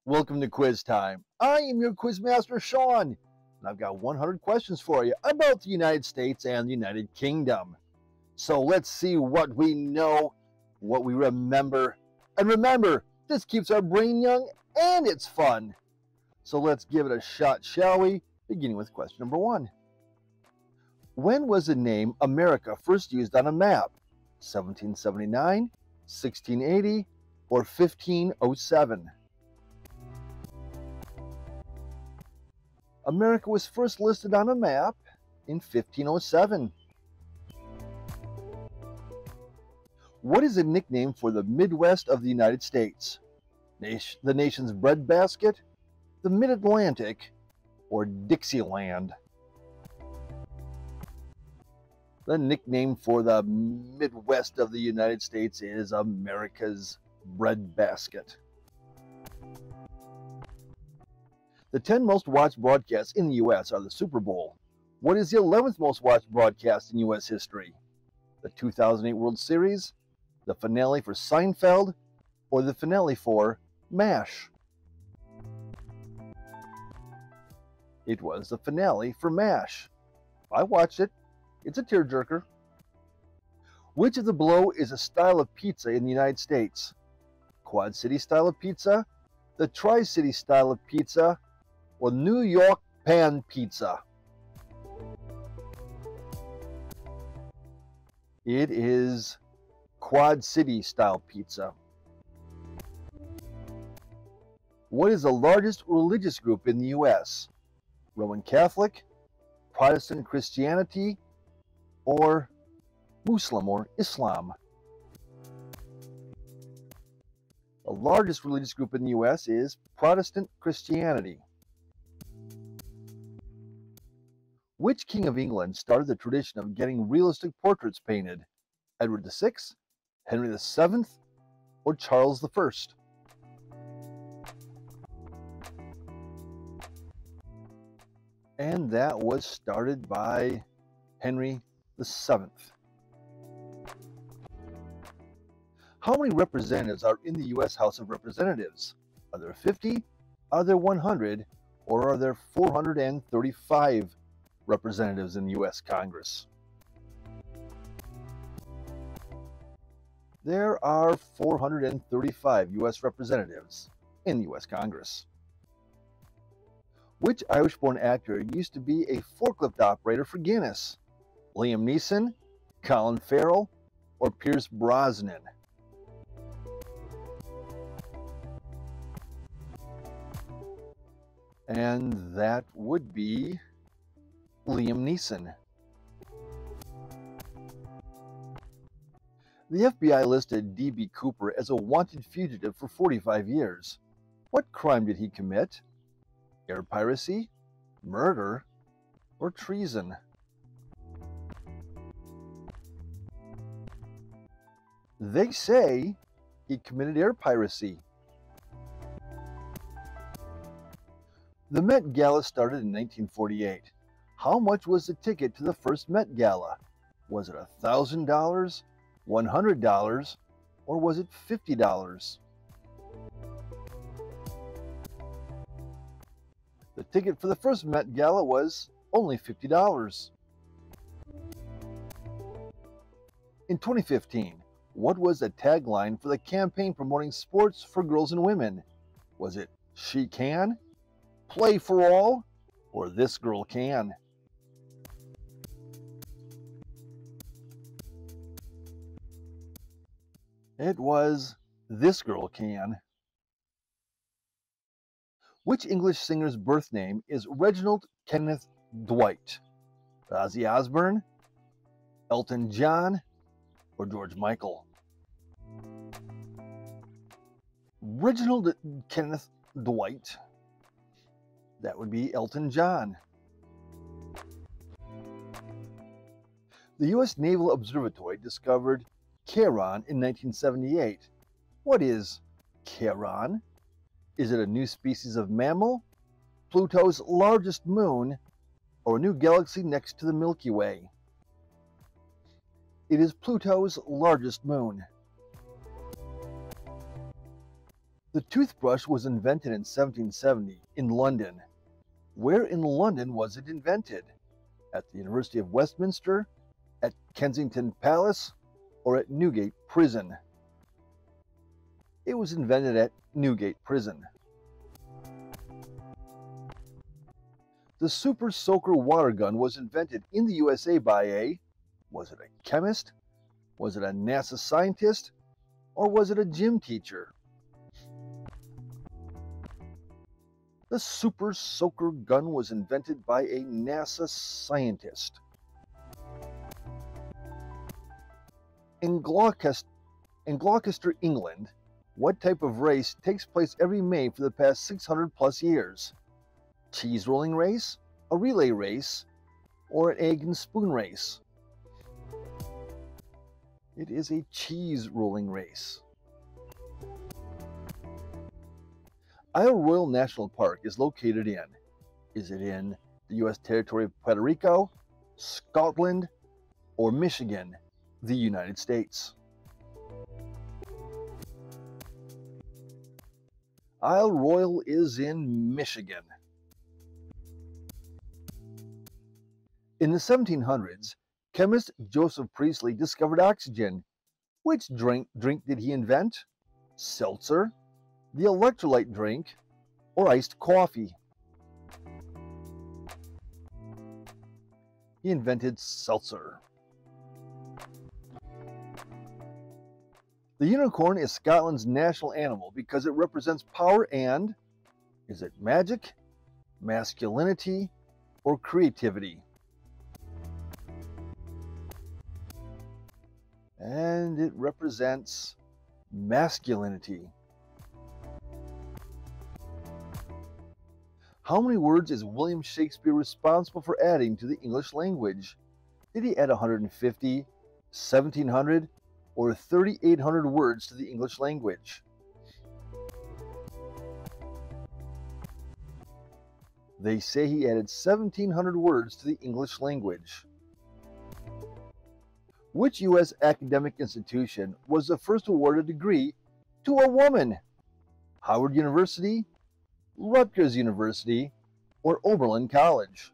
Welcome to Quiz Time. I am your Quizmaster, Sean, and I've got 100 questions for you about the United States and the United Kingdom. So let's see what we know, what we remember. And remember, this keeps our brain young and it's fun. So let's give it a shot, shall we? Beginning with question number 1. When was the name America first used on a map? 1779, 1680, or 1507? America was first listed on a map in 1507. What is a nickname for the Midwest of the United States? The nation's breadbasket, the Mid-Atlantic, or Dixieland? The nickname for the Midwest of the United States is America's breadbasket. The 10 most watched broadcasts in the U.S. are the Super Bowl. What is the 11th most watched broadcast in U.S. history? The 2008 World Series, the finale for Seinfeld, or the finale for MASH? It was the finale for MASH. I watched it. It's a tearjerker. Which of the below is a style of pizza in the United States? Quad City style of pizza, the Tri-City style of pizza, or New York pan pizza? It is Quad City style pizza. What is the largest religious group in the U.S.? Roman Catholic, Protestant Christianity, or Muslim or Islam? The largest religious group in the U.S. is Protestant Christianity. Which king of England started the tradition of getting realistic portraits painted? Edward VI, Henry VII, or Charles I? And that was started by Henry VII. How many representatives are in the U.S. House of Representatives? Are there 50, are there 100, or are there 435 representatives in the U.S. Congress? There are 435 U.S. representatives in the U.S. Congress. Which Irish-born actor used to be a forklift operator for Guinness? Liam Neeson, Colin Farrell, or Pierce Brosnan? And that would be Liam Neeson. The FBI listed D.B. Cooper as a wanted fugitive for 45 years. What crime did he commit? Air piracy, murder, or treason? They say he committed air piracy. The Met Gala started in 1948. How much was the ticket to the first Met Gala? Was it $1,000, $100, or was it $50? The ticket for the first Met Gala was only $50. In 2015, what was the tagline for the campaign promoting sports for girls and women? Was it "She Can," "Play for All," or "This Girl Can"? It was "This Girl Can." Which English singer's birth name is Reginald Kenneth Dwight? Ozzy Osbourne, Elton John, or George Michael? Reginald Kenneth Dwight. That would be Elton John. The U.S. Naval Observatory discovered Charon in 1978. What is Charon? Is it a new species of mammal, Pluto's largest moon, or a new galaxy next to the Milky Way? It is Pluto's largest moon. The toothbrush was invented in 1770 in London. Where in London was it invented? At the University of Westminster, at Kensington Palace, or at Newgate Prison? It was invented at Newgate Prison. The Super Soaker water gun was invented in the USA by was it a chemist, was it a NASA scientist, or was it a gym teacher? The Super Soaker gun was invented by a NASA scientist. In Gloucester, England, what type of race takes place every May for the past 600 plus years? Cheese rolling race, a relay race, or an egg and spoon race? It is a cheese rolling race. Isle Royale National Park is located in? Is it in the U.S. territory of Puerto Rico, Scotland, or Michigan, the United States? Isle Royale is in Michigan. In the 1700s, chemist Joseph Priestley discovered oxygen. Which drink did he invent? Seltzer, the electrolyte drink, or iced coffee? He invented seltzer. The unicorn is Scotland's national animal because it represents power and, is it magic, masculinity, or creativity? And it represents masculinity. How many words is William Shakespeare responsible for adding to the English language? Did he add 150, 1,700, or 3,800 words to the English language? They say he added 1,700 words to the English language. Which U.S. academic institution was the first to award a degree to a woman? Howard University, Rutgers University, or Oberlin College?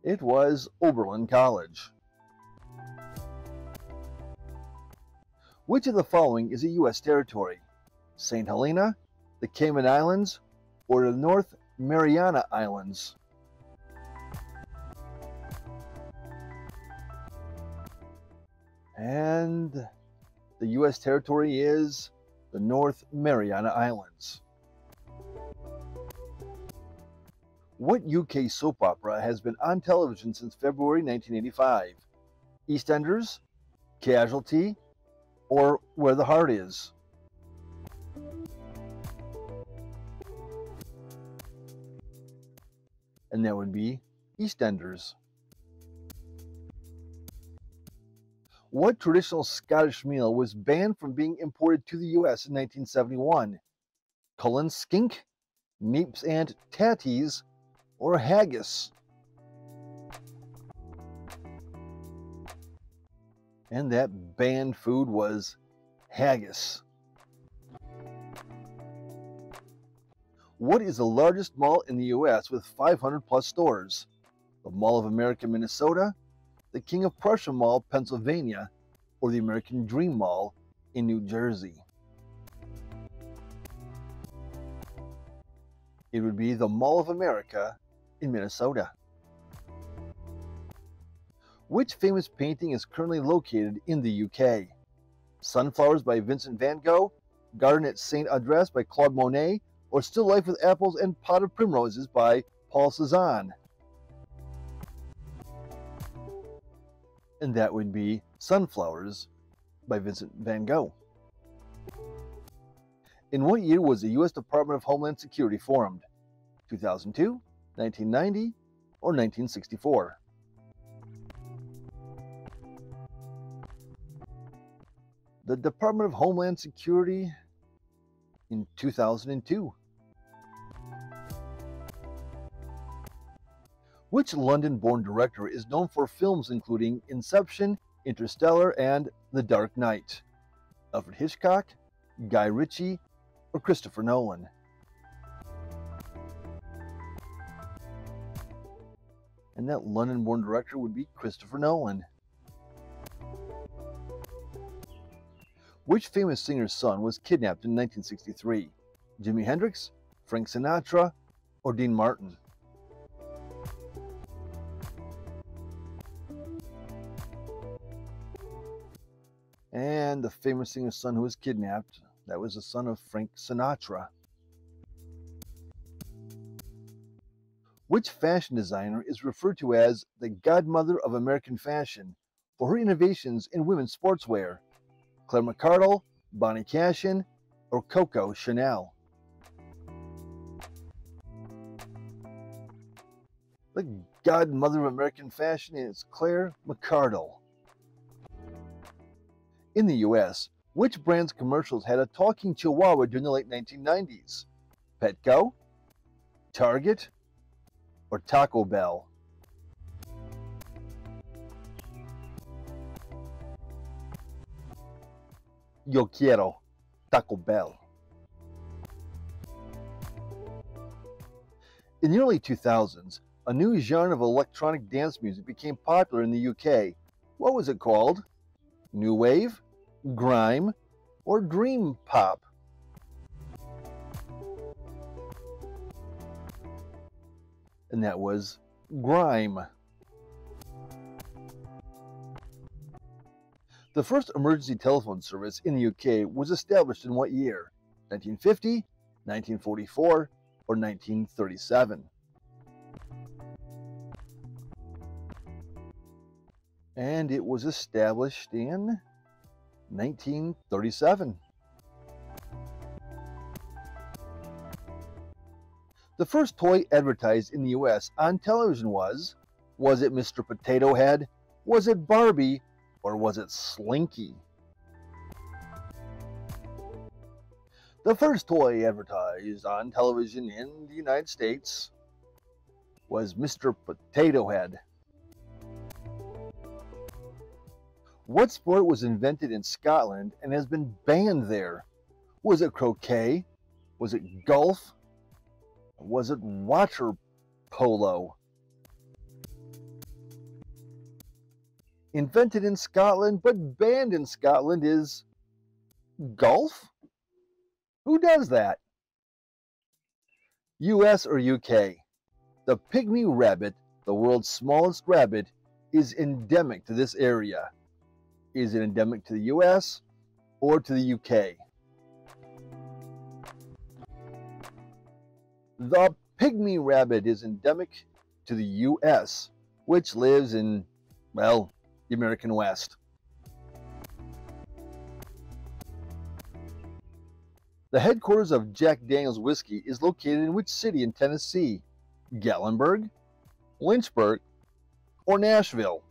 It was Oberlin College. Which of the following is a U.S. territory? St. Helena, the Cayman Islands, or the North Mariana Islands? And the U.S. territory is the North Mariana Islands. What UK soap opera has been on television since February 1985? EastEnders, Casualty, or Where the Heart Is? And that would be EastEnders. What traditional Scottish meal was banned from being imported to the U.S. in 1971? Cullen skink, neeps and tatties, or haggis? And that banned food was haggis. What is the largest mall in the U.S. with 500 plus stores? The Mall of America, Minnesota, the King of Prussia Mall, Pennsylvania, or the American Dream Mall in New Jersey? It would be the Mall of America in Minnesota. Which famous painting is currently located in the UK? Sunflowers by Vincent van Gogh, Garden at St. Andreas by Claude Monet, or Still Life with Apples and Pot of Primroses by Paul Cézanne? And that would be Sunflowers by Vincent van Gogh. In what year was the U.S. Department of Homeland Security formed? 2002, 1990, or 1964? The Department of Homeland Security in 2002. Which London-born director is known for films including Inception, Interstellar, and The Dark Knight? Alfred Hitchcock, Guy Ritchie, or Christopher Nolan? And that London-born director would be Christopher Nolan. Which famous singer's son was kidnapped in 1963? Jimi Hendrix, Frank Sinatra, or Dean Martin? And the famous singer's son who was kidnapped, that was the son of Frank Sinatra. Which fashion designer is referred to as the godmother of American fashion for her innovations in women's sportswear? Claire McCardell, Bonnie Cashin, or Coco Chanel? The godmother of American fashion is Claire McCardell. In the US, which brand's commercials had a talking chihuahua during the late 1990s? Petco, Target, or Taco Bell? Yo quiero Taco Bell. In the early 2000s, a new genre of electronic dance music became popular in the UK. What was it called? New Wave, Grime, or Dream Pop? And that was Grime. The first emergency telephone service in the UK was established in what year? 1950, 1944, or 1937? And it was established in 1937. The first toy advertised in the US on television was it Mr. Potato Head, was it Barbie, or was it Slinky? The first toy advertised on television in the United States was Mr. Potato Head. What sport was invented in Scotland and has been banned there? Was it croquet? Was it golf? Or was it water polo? Invented in Scotland but banned in Scotland is golf? Who does that? US or UK? The pygmy rabbit, the world's smallest rabbit, is endemic to this area. Is it endemic to the US or to the UK? The pygmy rabbit is endemic to the US, which lives in, well, the American West. The headquarters of Jack Daniel's Whiskey is located in which city in Tennessee? Gatlinburg, Lynchburg, or Nashville?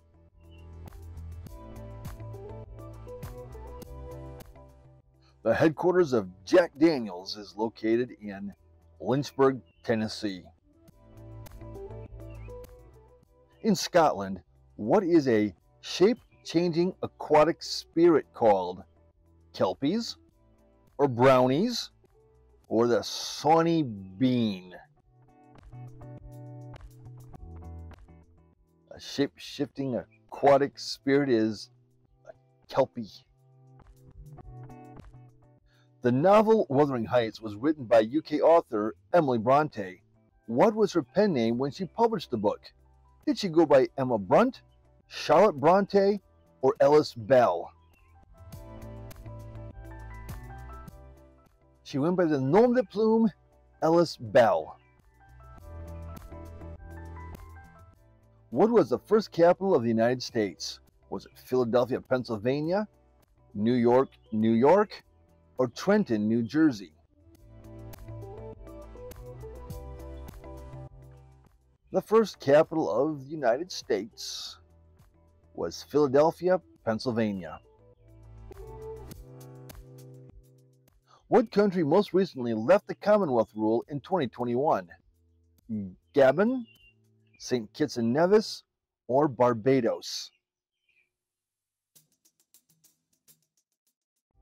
The headquarters of Jack Daniel's is located in Lynchburg, Tennessee. In Scotland, what is a shape-changing aquatic spirit called? Kelpies, or brownies, or the Sawney bean? A shape-shifting aquatic spirit is a kelpie. The novel Wuthering Heights was written by UK author Emily Bronte. What was her pen name when she published the book? Did she go by Emma Brunt, Charlotte Bronte, or Ellis Bell? She went by the nom de plume Ellis Bell. What was the first capital of the United States? Was it Philadelphia, Pennsylvania, New York, New York, or Trenton, New Jersey? The first capital of the United States was Philadelphia, Pennsylvania. What country most recently left the Commonwealth rule in 2021? Gabon, St. Kitts and Nevis, or Barbados?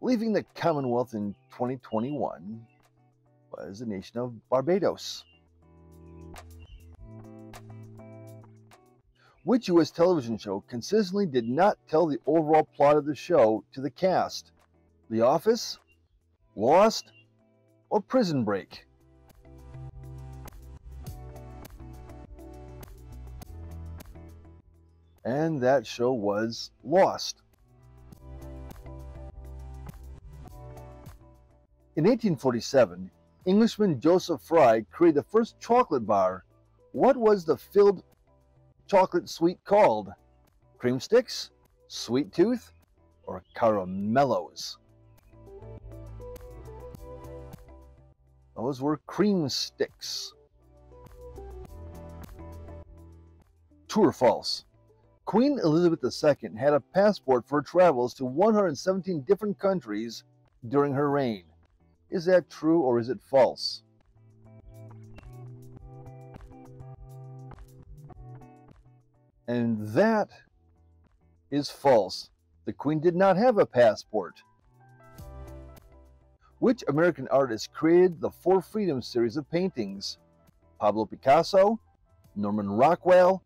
leaving the Commonwealth in 2021 was the nation of Barbados. Which U.S. television show consistently did not tell the overall plot of the show to the cast? The Office, Lost, or Prison Break? And that show was Lost. In 1847, Englishman Joseph Fry created the first chocolate bar. What was the filled chocolate sweet called? Cream Sticks, Sweet Tooth, or Caramellos? Those were Cream Sticks. True or false? Queen Elizabeth II had a passport for travels to 117 different countries during her reign. Is that true or is it false? And that is false. The Queen did not have a passport. Which American artist created the Four Freedoms series of paintings? Pablo Picasso, Norman Rockwell,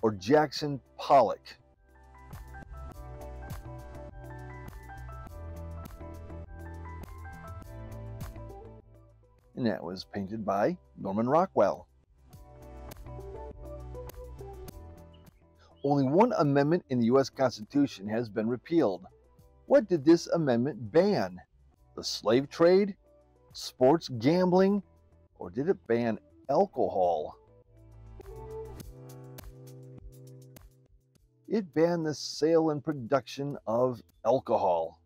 or Jackson Pollock? And that was painted by Norman Rockwell. Only one amendment in the U.S. Constitution has been repealed. What did this amendment ban? The slave trade, sports gambling, or did it ban alcohol? It banned the sale and production of alcohol.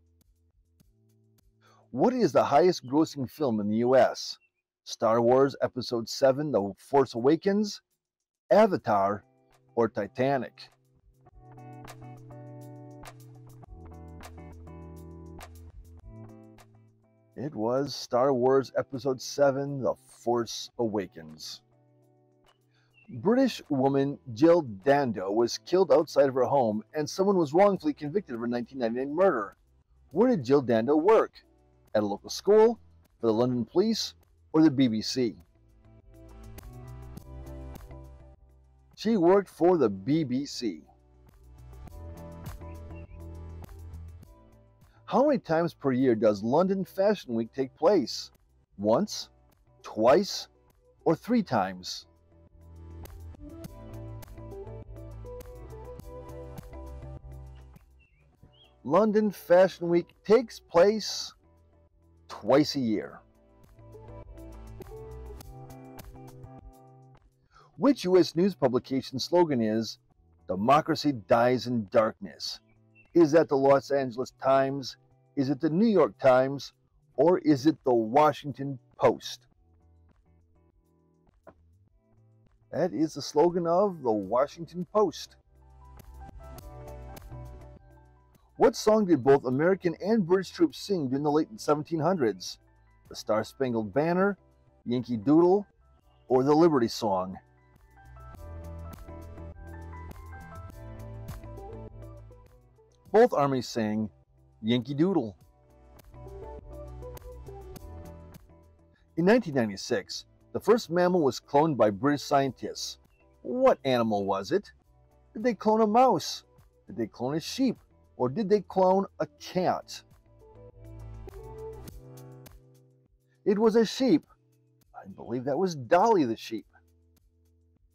What is the highest grossing film in the U.S.? Star Wars Episode 7, The Force Awakens, Avatar, or Titanic? It was Star Wars Episode 7, The Force Awakens. British woman Jill Dando was killed outside of her home, and someone was wrongfully convicted of her 1999 murder. Where did Jill Dando work? At a local school, for the London Police, or the BBC? She worked for the BBC. How many times per year does London Fashion Week take place? Once, twice, or 3 times? London Fashion Week takes place twice a year. Which U.S. news publication slogan is, "Democracy dies in darkness"? Is that the Los Angeles Times? Is it the New York Times? Or is it the Washington Post? That is the slogan of the Washington Post. What song did both American and British troops sing during the late 1700s? The Star-Spangled Banner, Yankee Doodle, or the Liberty Song? Both armies sang Yankee Doodle. In 1996, the first mammal was cloned by British scientists. What animal was it? Did they clone a mouse? Did they clone a sheep? Or did they clone a cat? It was a sheep. I believe that was Dolly the sheep,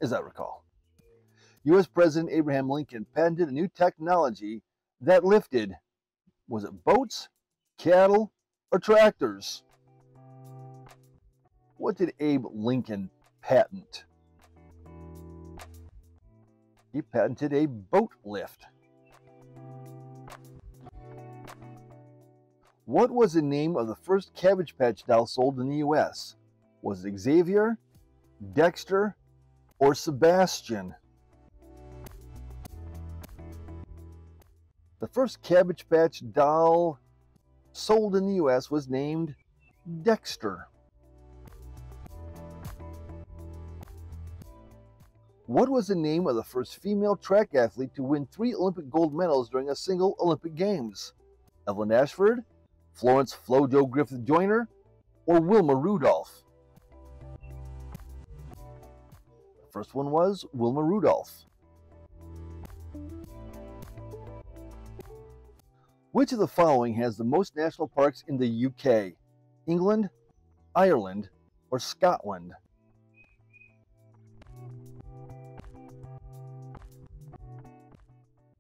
as I recall. U.S. President Abraham Lincoln patented a new technology that lifted, was it boats, cattle, or tractors? What did Abe Lincoln patent? He patented a boat lift. What was the name of the first Cabbage Patch doll sold in the U.S.? Was it Xavier, Dexter, or Sebastian? The first Cabbage Patch doll sold in the U.S. was named Dexter. What was the name of the first female track athlete to win 3 Olympic gold medals during a single Olympic Games? Evelyn Ashford, Florence Flojo Griffith Joyner, or Wilma Rudolph? The first one was Wilma Rudolph. Which of the following has the most national parks in the UK? England, Ireland, or Scotland?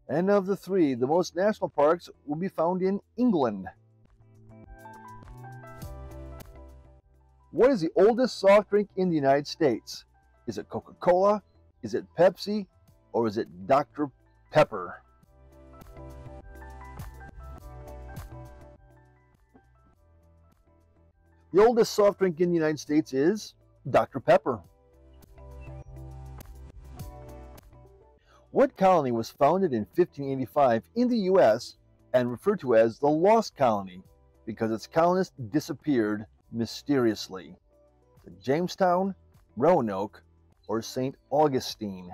And of the three, the most national parks will be found in England. What is the oldest soft drink in the United States? Is it Coca-Cola, is it Pepsi, or is it Dr. Pepper? The oldest soft drink in the United States is Dr. Pepper. What colony was founded in 1585 in the U.S. and referred to as the Lost Colony because its colonists disappeared mysteriously? Jamestown, Roanoke, or St. Augustine?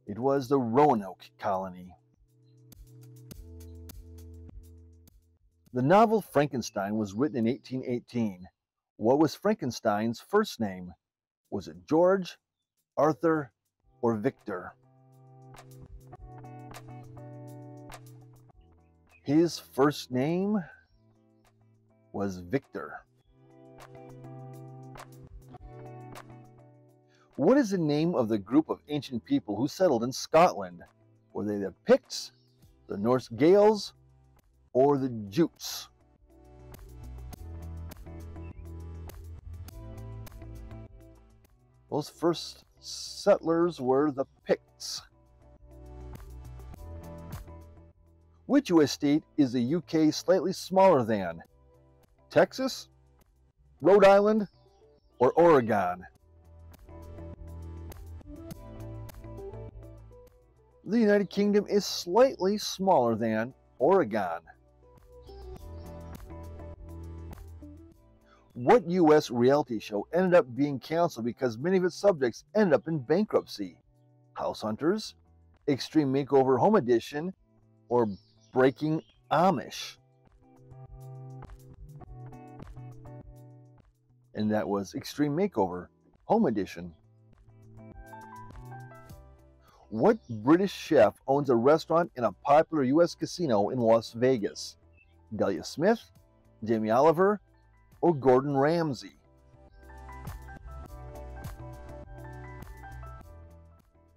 It was the Roanoke colony. The novel Frankenstein was written in 1818. What was Frankenstein's first name? Was it George, Arthur, or Victor? His first name was Victor. What is the name of the group of ancient people who settled in Scotland? Were they the Picts, the Norse Gaels, or the Jutes? Those first settlers were the Picts. Which US state is the UK slightly smaller than? Texas, Rhode Island, or Oregon? The United Kingdom is slightly smaller than Oregon. What U.S. reality show ended up being canceled because many of its subjects ended up in bankruptcy? House Hunters, Extreme Makeover Home Edition, or Breaking Amish? And that was Extreme Makeover Home Edition. What British chef owns a restaurant in a popular U.S. casino in Las Vegas? Delia Smith, Jamie Oliver, or Gordon Ramsay?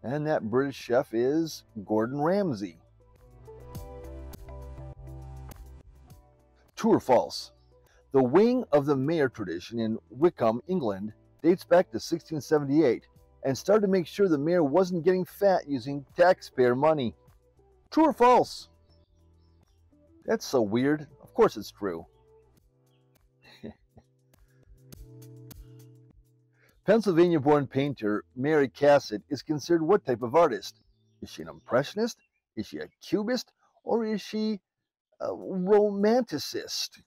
And that British chef is Gordon Ramsay. True or false? The wing of the mayor tradition in Wickham, England, dates back to 1678 and started to make sure the mayor wasn't getting fat using taxpayer money. True or false? That's so weird. Of course it's true. Pennsylvania-born painter Mary Cassatt is considered what type of artist? Is she an impressionist? Is she a cubist? Or is she a romanticist?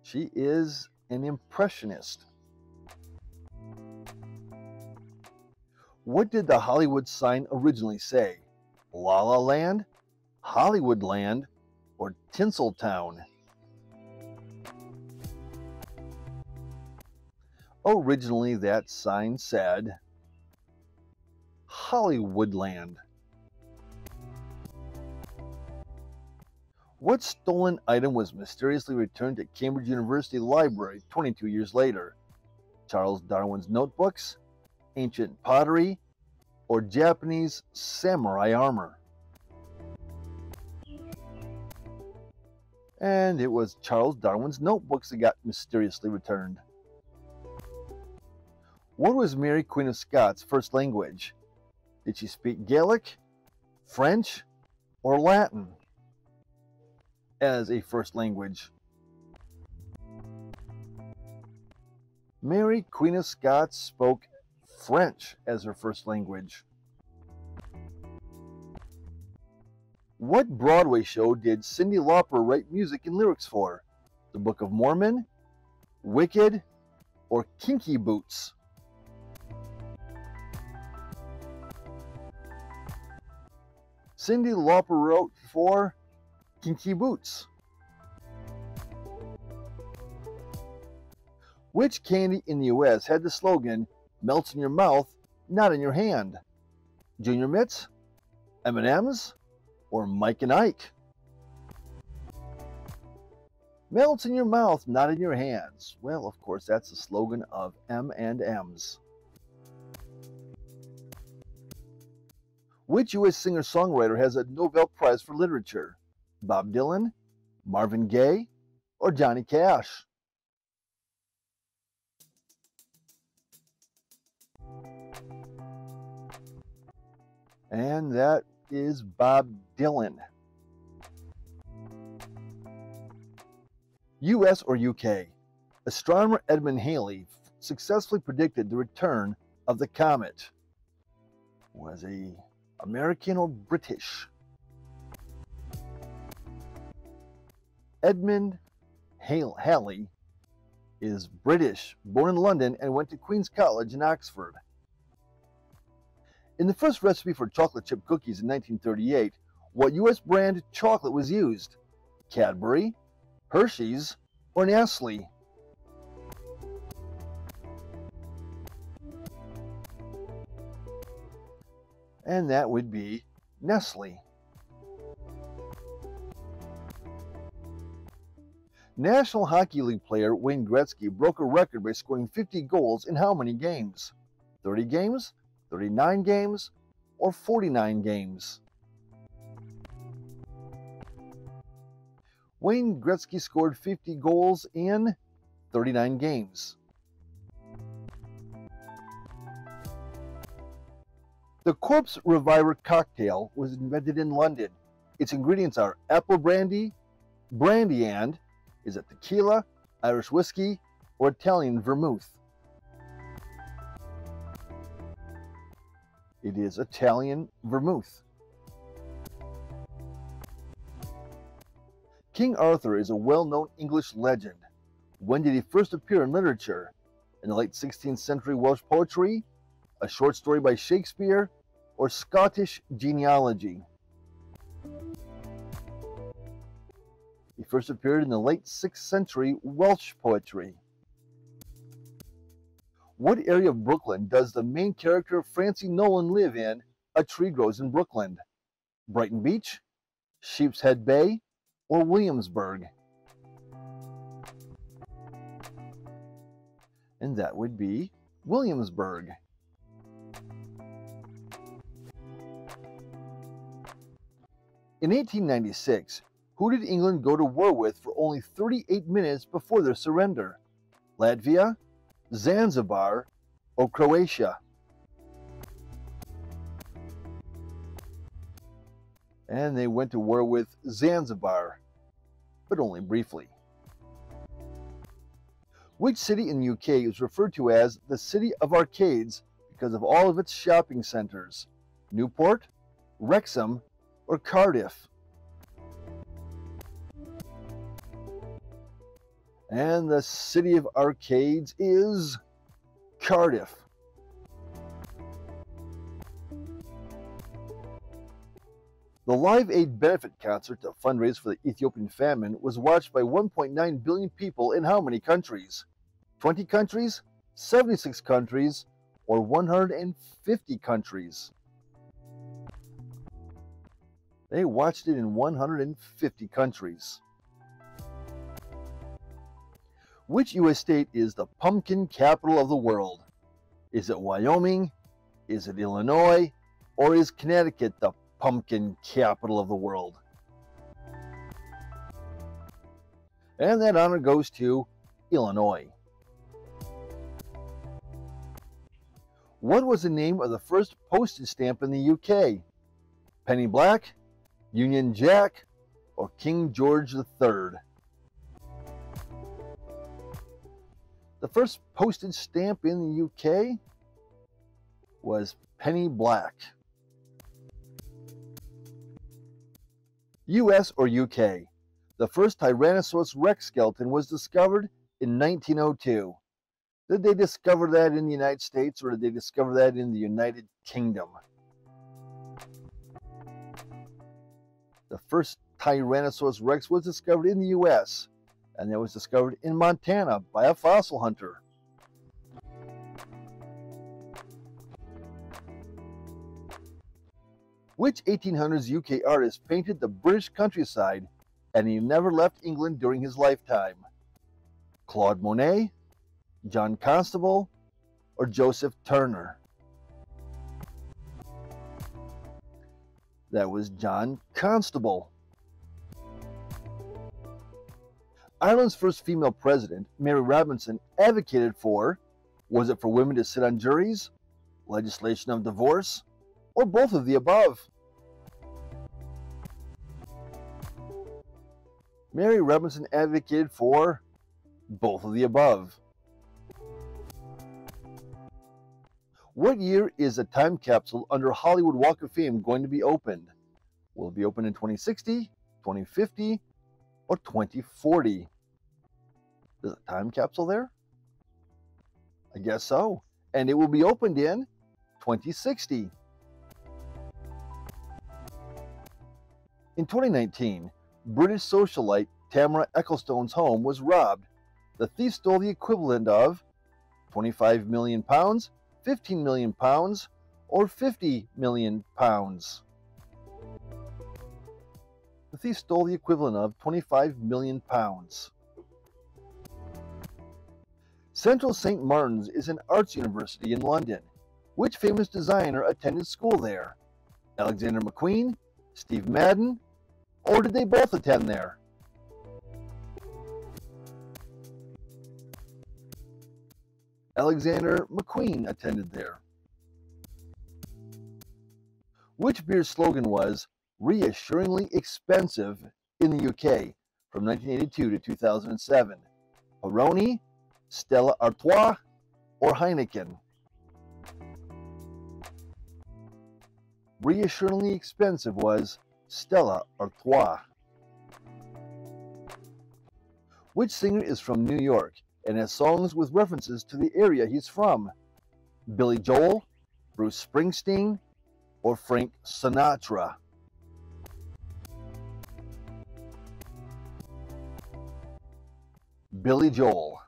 She is an impressionist. What did the Hollywood sign originally say? La La Land, Hollywood Land, or Tinseltown? Originally, that sign said Hollywoodland. What stolen item was mysteriously returned at Cambridge University Library 22 years later? Charles Darwin's notebooks, ancient pottery, or Japanese samurai armor? And it was Charles Darwin's notebooks that got mysteriously returned. What was Mary, Queen of Scots' first language? Did she speak Gaelic, French, or Latin as a first language? Mary, Queen of Scots, spoke French as her first language. What Broadway show did Cyndi Lauper write music and lyrics for? The Book of Mormon, Wicked, or Kinky Boots? Cyndi Lauper wrote for Kinky Boots? Which candy in the U.S. had the slogan, melts in your mouth, not in your hand? Junior Mints, M&M's, or Mike and Ike? Melts in your mouth, not in your hands. Well, of course, that's the slogan of M&M's. Which U.S. singer-songwriter has a Nobel Prize for Literature? Bob Dylan, Marvin Gaye, or Johnny Cash? And that is Bob Dylan. US or UK? Astronomer Edmund Halley successfully predicted the return of the comet. Was he American or British? Edmund Halley is British, born in London and went to Queen's College in Oxford. In the first recipe for chocolate chip cookies in 1938, what U.S. brand chocolate was used? Cadbury, Hershey's, or Nestle? And that would be Nestle. National Hockey League player Wayne Gretzky broke a record by scoring 50 goals in how many games? 30 games, 39 games, or 49 games? Wayne Gretzky scored 50 goals in 39 games. The Corpse Reviver cocktail was invented in London. Its ingredients are apple brandy, brandy and, is it tequila, Irish whiskey, or Italian vermouth? It is Italian vermouth. King Arthur is a well-known English legend. When did he first appear in literature? In the late 16th century Welsh poetry, a short story by Shakespeare, or Scottish genealogy? He first appeared in the late 6th century Welsh poetry. What area of Brooklyn does the main character of Francie Nolan live in A Tree Grows in Brooklyn? Brighton Beach, Sheepshead Bay, or Williamsburg? And that would be Williamsburg. In 1896, who did England go to war with for only 38 minutes before their surrender? Latvia, Zanzibar, or Croatia? And they went to war with Zanzibar, but only briefly. Which city in the UK is referred to as the City of Arcades because of all of its shopping centres? Newport, Wrexham, or Cardiff? And the City of Arcades is Cardiff. The Live Aid benefit concert to fundraise for the Ethiopian famine was watched by 1.9 billion people in how many countries? 20 countries, 76 countries, or 150 countries? They watched it in 150 countries. Which U.S. state is the pumpkin capital of the world? Is it Wyoming? Is it Illinois? Or is Connecticut the pumpkin capital of the world? And that honor goes to Illinois. What was the name of the first postage stamp in the UK? Penny Black, Union Jack, or King George III? The first postage stamp in the UK was Penny Black. US or UK? The first Tyrannosaurus Rex skeleton was discovered in 1902. Did they discover that in the United States or did they discover that in the United Kingdom? The first Tyrannosaurus rex was discovered in the US, and it was discovered in Montana by a fossil hunter. Which 1800s UK artist painted the British countryside and he never left England during his lifetime? Claude Monet, John Constable, or Joseph Turner? That was John Constable. Ireland's first female president, Mary Robinson, advocated for, was it for women to sit on juries, legislation of divorce, or both of the above? Mary Robinson advocated for both of the above. What year is a time capsule under Hollywood Walk of Fame going to be opened? Will it be opened in 2060, 2050, or 2040? There's a time capsule there? I guess so. And it will be opened in 2060. In 2019, British socialite Tamara Ecclestone's home was robbed. The thief stole the equivalent of £25 million, £15 million, or £50 million. The thief stole the equivalent of £25 million. Central St. Martin's is an arts university in London. Which famous designer attended school there? Alexander McQueen, Steve Madden, or did they both attend there? Alexander McQueen attended there. Which beer's slogan was reassuringly expensive in the UK from 1982 to 2007? Peroni, Stella Artois, or Heineken? Reassuringly expensive was Stella Artois. Which singer is from New York and has songs with references to the area he's from? Billy Joel, Bruce Springsteen, or Frank Sinatra? Billy Joel.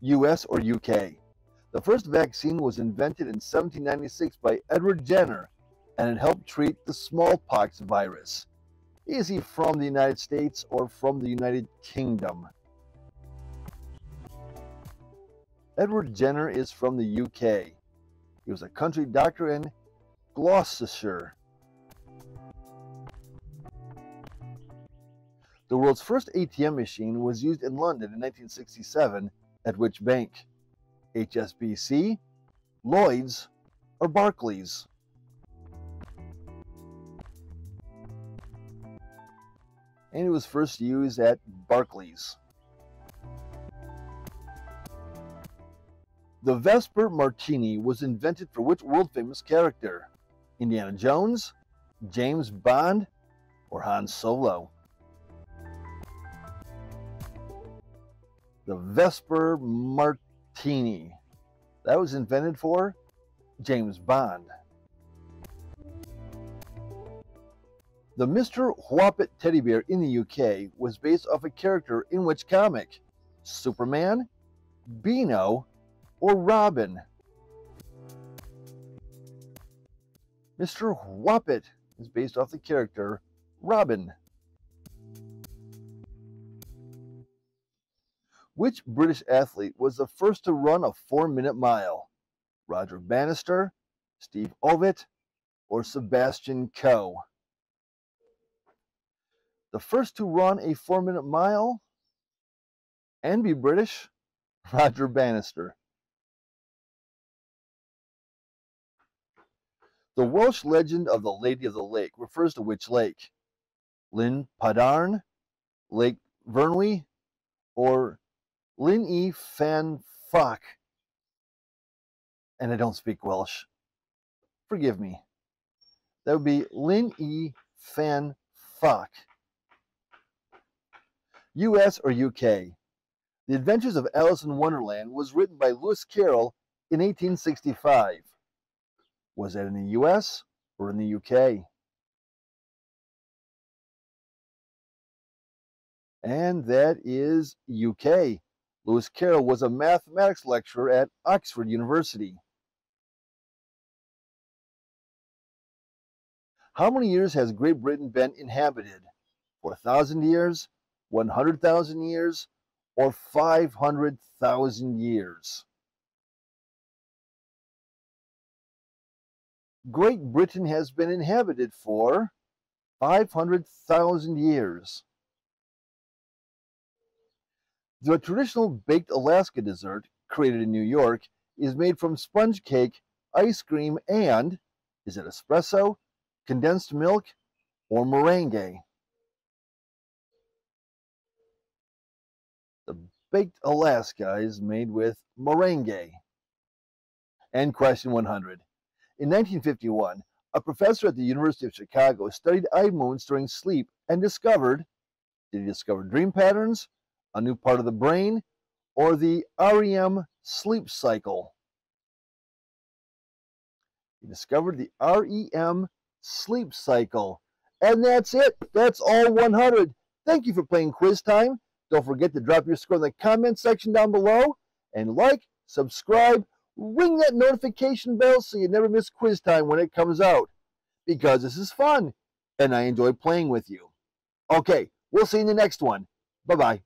US or UK? The first vaccine was invented in 1796 by Edward Jenner, and it helped treat the smallpox virus. Is he from the United States or from the United Kingdom? Edward Jenner is from the UK. He was a country doctor in Gloucestershire. The world's first ATM machine was used in London in 1967 at which bank? HSBC, Lloyds, or Barclays? And it was first used at Barclays. The Vesper Martini was invented for which world-famous character? Indiana Jones, James Bond, or Han Solo? The Vesper Martini. That was invented for James Bond. The Mr. Whoppet teddy bear in the UK was based off a character in which comic? Superman, Beano, or Robin? Mr. Whoppet is based off the character Robin. Which British athlete was the first to run a 4-minute mile? Roger Bannister, Steve Ovett, or Sebastian Coe? The first to run a 4-minute mile and be British? Roger Bannister. The Welsh legend of the Lady of the Lake refers to which lake? Llyn Padarn, Lake Vyrnwy, or Llyn y Fan Fach? And I don't speak Welsh. Forgive me. That would be Llyn y Fan Fach. US or UK? The Adventures of Alice in Wonderland was written by Lewis Carroll in 1865. Was that in the US We're in the UK. And that is UK. Lewis Carroll was a mathematics lecturer at Oxford University. How many years has Great Britain been inhabited? 4,000 years, 100,000 years, or 500,000 years? Great Britain has been inhabited for 500,000 years. The traditional baked Alaska dessert, created in New York, is made from sponge cake, ice cream, and is it espresso, condensed milk, or meringue? The baked Alaska is made with meringue. And question 100. In 1951, a professor at the University of Chicago studied eye movements during sleep and discovered, did he discover dream patterns, a new part of the brain, or the REM sleep cycle? He discovered the REM sleep cycle. And that's it. That's all 100. Thank you for playing Quiz Time. Don't forget to drop your score in the comment section down below. And like, subscribe, ring that notification bell so you never miss Quiz Time when it comes out. Because this is fun, and I enjoy playing with you. Okay, we'll see you in the next one. Bye-bye.